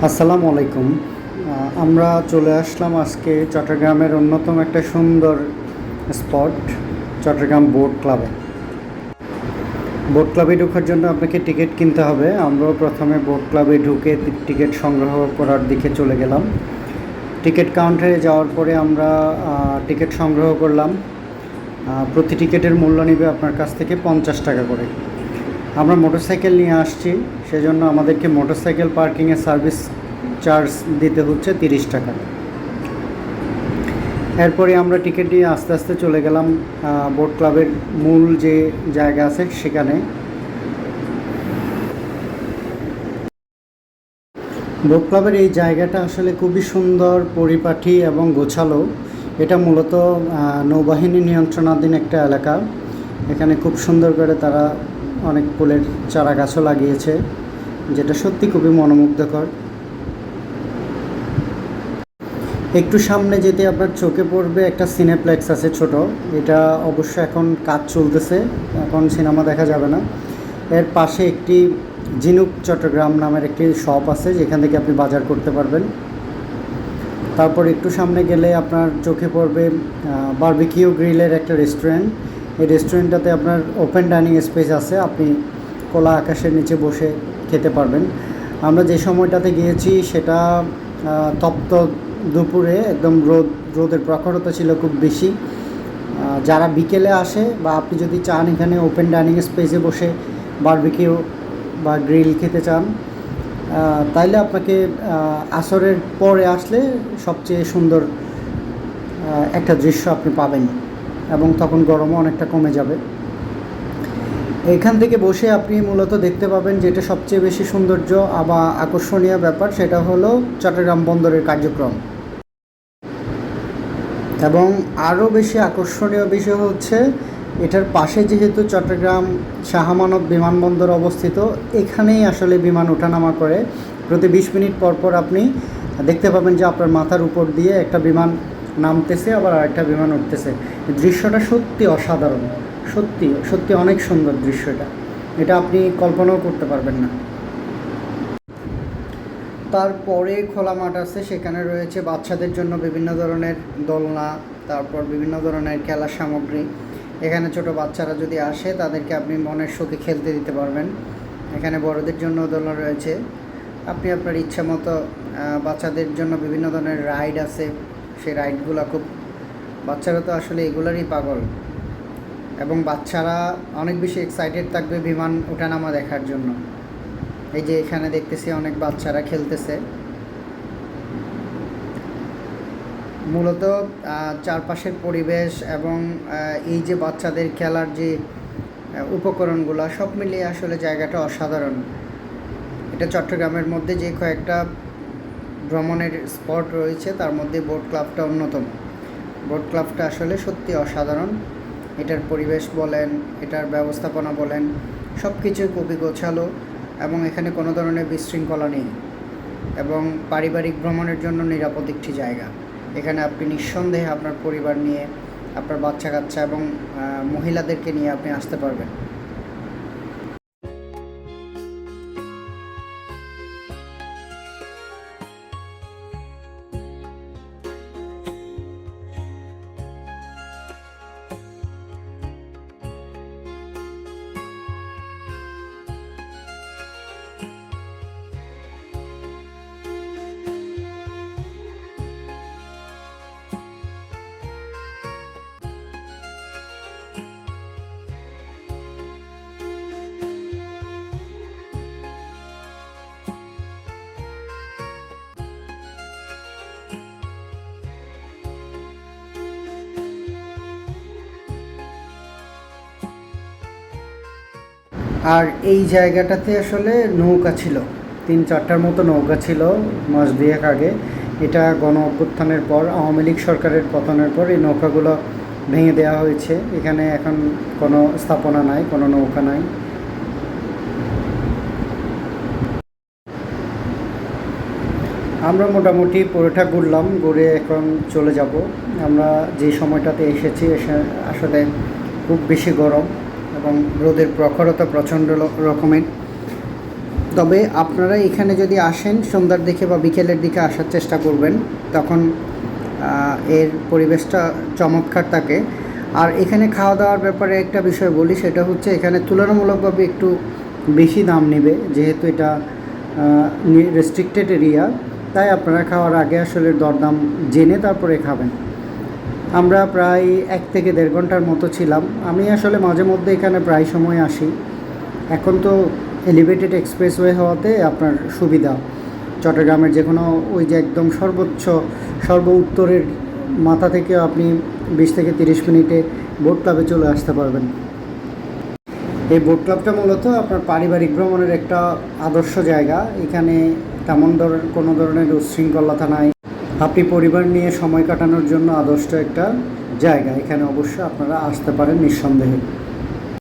আসসালামু আলাইকুম। আমরা চলে আসলাম আজকে চট্টগ্রামের অন্যতম একটা সুন্দর স্পট, চট্টগ্রাম বোট ক্লাবে। বোট ক্লাবে ঢোকার জন্য আপনাকে টিকিট কিনতে হবে। আমরাও প্রথমে বোট ক্লাবে ঢুকে টিকিট সংগ্রহ করার দিকে চলে গেলাম। টিকিট কাউন্টারে যাওয়ার পরে আমরা টিকিট সংগ্রহ করলাম। প্রতি টিকিটের মূল্য নেবে আপনার কাছ থেকে 50 টাকা করে। আমরা মোটরসাইকেল নিয়ে আসছি, সেজন্য আমাদেরকে মোটরসাইকেল পার্কিংয়ের সার্ভিস চার্জ দিতে হচ্ছে 30 টাকা। এরপরে আমরা টিকিট নিয়ে আস্তে আস্তে চলে গেলাম বোট ক্লাবের মূল যে জায়গা আছে সেখানে। বোট ক্লাবের এই জায়গাটা আসলে খুবই সুন্দর, পরিপাটি এবং গোছালো। এটা মূলত নৌবাহিনী নিয়ন্ত্রণাধীন একটা এলাকা। এখানে খুব সুন্দর করে তারা অনেক ফুলের চারা গাছও লাগিয়েছে, যেটা সত্যি খুবই মনোমুগ্ধকর। একটু সামনে যেতে আপনার চোখে পড়বে একটা সিনেপ্লেক্স আছে ছোট। এটা অবশ্য এখন কাজ চলতেছে, এখন সিনেমা দেখা যাবে না। এর পাশে একটি ঝিনুক চট্টগ্রাম নামের একটি শপ আছে, যেখান থেকে আপনি বাজার করতে পারবেন। তারপর একটু সামনে গেলে আপনার চোখে পড়বে বারবিকিউ গ্রিলের একটা রেস্টুরেন্ট। এই রেস্টুরেন্টটাতে আপনার ওপেন ডাইনিং স্পেস আছে, আপনি খোলা আকাশের নিচে বসে খেতে পারবেন। আমরা যে সময়টাতে গিয়েছি সেটা তপ্ত দুপুরে, একদম রোদের প্রখরতা ছিল খুব বেশি। যারা বিকেলে আসে বা আপনি যদি চান এখানে ওপেন ডাইনিং স্পেসে বসে বারবিকিউ বা গ্রিল খেতে চান, তাইলে আপনাকে আসরের পরে আসলে সবচেয়ে সুন্দর একটা দৃশ্য আপনি পাবেন, এবং তখন গরমও অনেকটা কমে যাবে। এখান থেকে বসে আপনি মূলত দেখতে পাবেন যেটা সবচেয়ে বেশি সৌন্দর্য বা আকর্ষণীয় ব্যাপার, সেটা হলো চট্টগ্রাম বন্দরের কার্যক্রম। এবং আরও বেশি আকর্ষণীয় বিষয় হচ্ছে এটার পাশে যেহেতু চট্টগ্রাম শাহ আমানত বিমানবন্দর অবস্থিত, এখানেই আসলে বিমান ওঠানামা করে। প্রতি 20 মিনিট পর পর আপনি দেখতে পাবেন যে আপনার মাথার উপর দিয়ে একটা বিমান নামতেছে, আবার আরেকটা বিমান উঠতেছে। দৃশ্যটা সত্যি অসাধারণ, সত্যি সত্যি অনেক সুন্দর দৃশ্যটা। এটা আপনি কল্পনাও করতে পারবেন না। তারপরে খোলা মাঠ আছে, সেখানে রয়েছে বাচ্চাদের জন্য বিভিন্ন ধরনের দোলনা, তারপর বিভিন্ন ধরনের খেলার সামগ্রী। এখানে ছোট বাচ্চারা যদি আসে তাদেরকে আপনি মনের সুখে খেলতে দিতে পারবেন। এখানে বড়দের জন্য দোলনা রয়েছে, আপনি আপনার ইচ্ছা মতো বাচ্চাদের জন্য বিভিন্ন ধরনের রাইড আছে। সেই রাইডগুলো খুব, বাচ্চারা তো আসলে এগুলারই পাগল, এবং বাচ্চারা অনেক বেশি এক্সাইটেড থাকবে বিমান ওঠানামা দেখার জন্য। এই যে এখানে দেখতেছি অনেক বাচ্চারা খেলতেছে। মূলত চারপাশের পরিবেশ এবং এই যে বাচ্চাদের খেলার যে উপকরণগুলো সব মিলিয়ে আসলে জায়গাটা অসাধারণ। এটা চট্টগ্রামের মধ্যে যে কয়েকটা ভ্রমণের স্পট রয়েছে তার মধ্যে বোট ক্লাবটা অন্যতম। বোট ক্লাবটা আসলে সত্যি অসাধারণ। এটার পরিবেশ বলেন, এটার ব্যবস্থাপনা বলেন, সব কিছু খুবই গোছালো, এবং এখানে কোনো ধরনের বিশৃঙ্খলা নেই, এবং পারিবারিক ভ্রমণের জন্য নিরাপদ একটি জায়গা। এখানে আপনি নিঃসন্দেহে আপনার পরিবার নিয়ে, আপনার বাচ্চা কাচ্চা এবং মহিলাদেরকে নিয়ে আপনি আসতে পারবেন। আর এই জায়গাটাতে আসলে নৌকা ছিল, 3-4টার মতো নৌকা ছিল মাস দুয়েক আগে। এটা গণ অভ্যুত্থানের পর, আওয়ামী লীগ সরকারের পতনের পর এই নৌকাগুলো ভেঙে দেওয়া হয়েছে। এখানে এখন কোনো স্থাপনা নাই, কোনো নৌকা নাই। আমরা মোটামুটি পুরোটা ঘুরলাম, ঘুরে এখন চলে যাব। আমরা যে সময়টাতে এসেছি আসলে খুব বেশি গরম, এবং রোদের প্রখরতা প্রচণ্ড রকমের। তবে আপনারা এখানে যদি আসেন সন্ধ্যার দিকে বা বিকেলের দিকে আসার চেষ্টা করবেন, তখন এর পরিবেশটা চমৎকার থাকে। আর এখানে খাওয়া দাওয়ার ব্যাপারে একটা বিষয় বলি, সেটা হচ্ছে এখানে তুলনামূলকভাবে একটু বেশি দাম নেবে, যেহেতু এটা রেস্ট্রিক্টেড এরিয়া, তাই আপনারা খাওয়ার আগে আসলে দরদাম জেনে তারপরে খাবেন। আমরা প্রায় 1 থেকে 1.5 ঘন্টার মতো ছিলাম। আমি আসলে মাঝে মধ্যে এখানে প্রায় সময় আসি। এখন তো এলিভেটেড এক্সপ্রেসওয়ে হওয়াতে আপনার সুবিধা, চট্টগ্রামের যে কোনো ওই যে একদম সর্ব উত্তরের মাথা থেকে আপনি 20 থেকে 30 মিনিটে বোট ক্লাবে চলে আসতে পারবেন। এই বোট ক্লাবটা মূলত আপনার পারিবারিক ভ্রমণের একটা আদর্শ জায়গা। এখানে তেমন কোনো ধরনের উচ্ছৃঙ্খলতা নাই। আপনি পরিবার নিয়ে সময় কাটানোর জন্য আদর্শ একটা জায়গা। এখানে অবশ্যই আপনারা আসতে পারেন নিঃসন্দেহে।